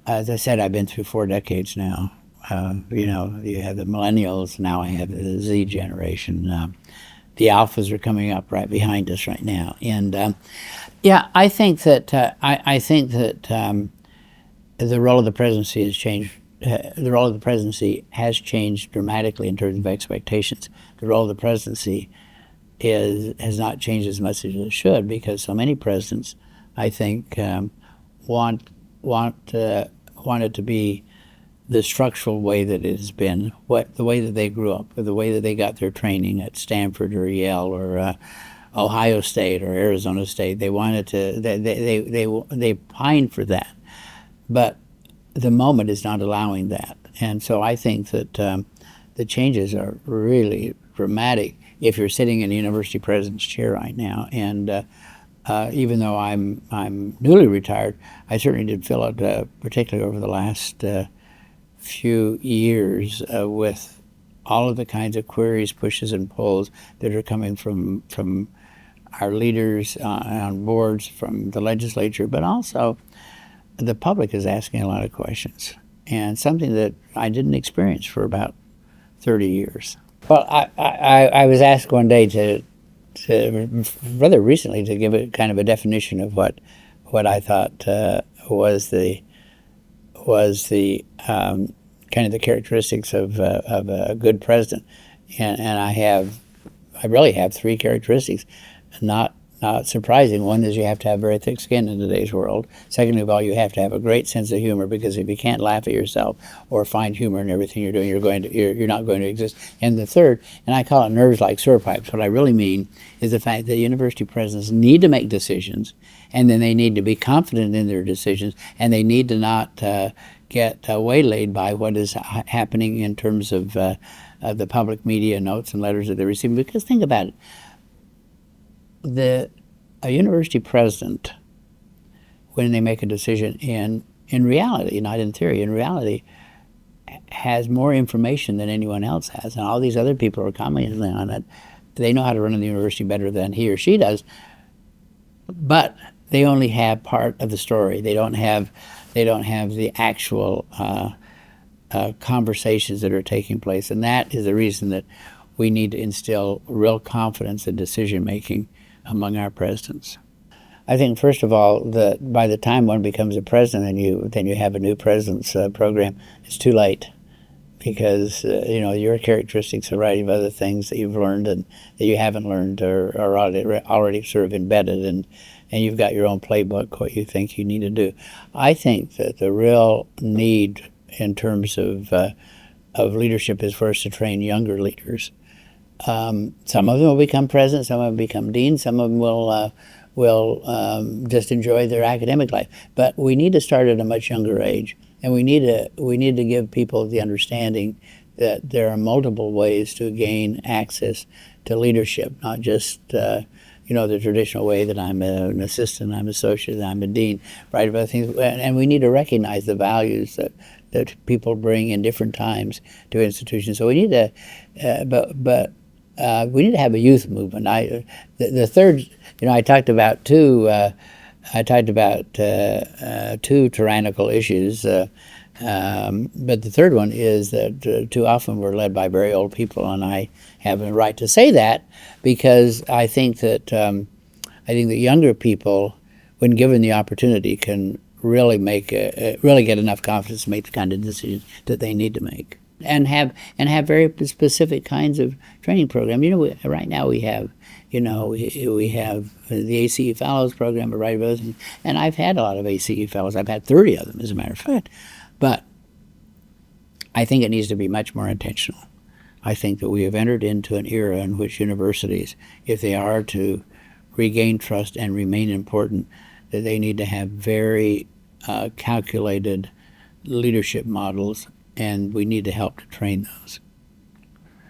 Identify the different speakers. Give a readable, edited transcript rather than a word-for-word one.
Speaker 1: as I said, I've been through 4 decades now. You know, you have the millennials, now I have the Z generation. The alphas are coming up right behind us right now. And yeah, I think that the role of the presidency has changed. The role of the presidency has changed dramatically in terms of expectations. The role of the presidency has not changed as much as it should, because so many presidents, I think, want it to be the structural way that it has been, the way that they grew up, or the way that they got their training at Stanford or Yale or Ohio State or Arizona State. They wanted to. They pined for that, but the moment is not allowing that, and so I think that the changes are really dramatic. If you're sitting in a university president's chair right now, and even though I'm newly retired, I certainly did feel it, particularly over the last few years, with all of the kinds of queries, pushes, and pulls that are coming from our leaders on boards, from the legislature, but also the public is asking a lot of questions, and something that I didn't experience for about 30 years. Well, I was asked one day to rather recently to give a kind of a definition of what I thought was the kind of the characteristics of a good president, and I really have 3 characteristics. Not surprising. One is you have to have very thick skin in today's world. Secondly of all, you have to have a great sense of humor, because if you can't laugh at yourself or find humor in everything you're doing, you're not going to exist. And the third, and I call it nerves like sewer pipes, what I really mean is the fact that university presidents need to make decisions, and then they need to be confident in their decisions, and they need to not get waylaid by what is happening in terms of the public media notes and letters that they're receiving. Because think about it. A university president, when they make a decision in reality, not in theory, in reality, has more information than anyone else has, and all these other people are commenting on it. They know how to run the university better than he or she does, but they only have part of the story. They don't have the actual conversations that are taking place, and that is the reason that we need to instill real confidence in decision making among our presidents. I think, first of all, that by the time one becomes a president and then you have a new president's program, it's too late, because you know, your characteristics, a variety of other things that you've learned and that you haven't learned are already sort of embedded, and you've got your own playbook, what you think you need to do. I think that the real need in terms of leadership is for us to train younger leaders. Some of them will become presidents, some of them become deans, some of them will just enjoy their academic life. But we need to start at a much younger age, and we need to give people the understanding that there are multiple ways to gain access to leadership, not just you know, the traditional way that I'm an assistant, I'm an associate, I'm a dean, right? About things, and we need to recognize the values that people bring in different times to institutions. So we need to, we need to have a youth movement. The third, you know, I talked about two tyrannical issues, but the third one is that too often we're led by very old people, and I have a right to say that, because I think that younger people, when given the opportunity, can really really get enough confidence to make the kind of decisions that they need to make, and have very specific kinds of training programs. You know, right now we have, you know, we have the ACE Fellows program, a variety of other things, and I've had a lot of ACE Fellows. I've had 30 of them, as a matter of fact. But I think it needs to be much more intentional. I think that we have entered into an era in which universities, if they are to regain trust and remain important, that they need to have very calculated leadership models, and we need to help to train those.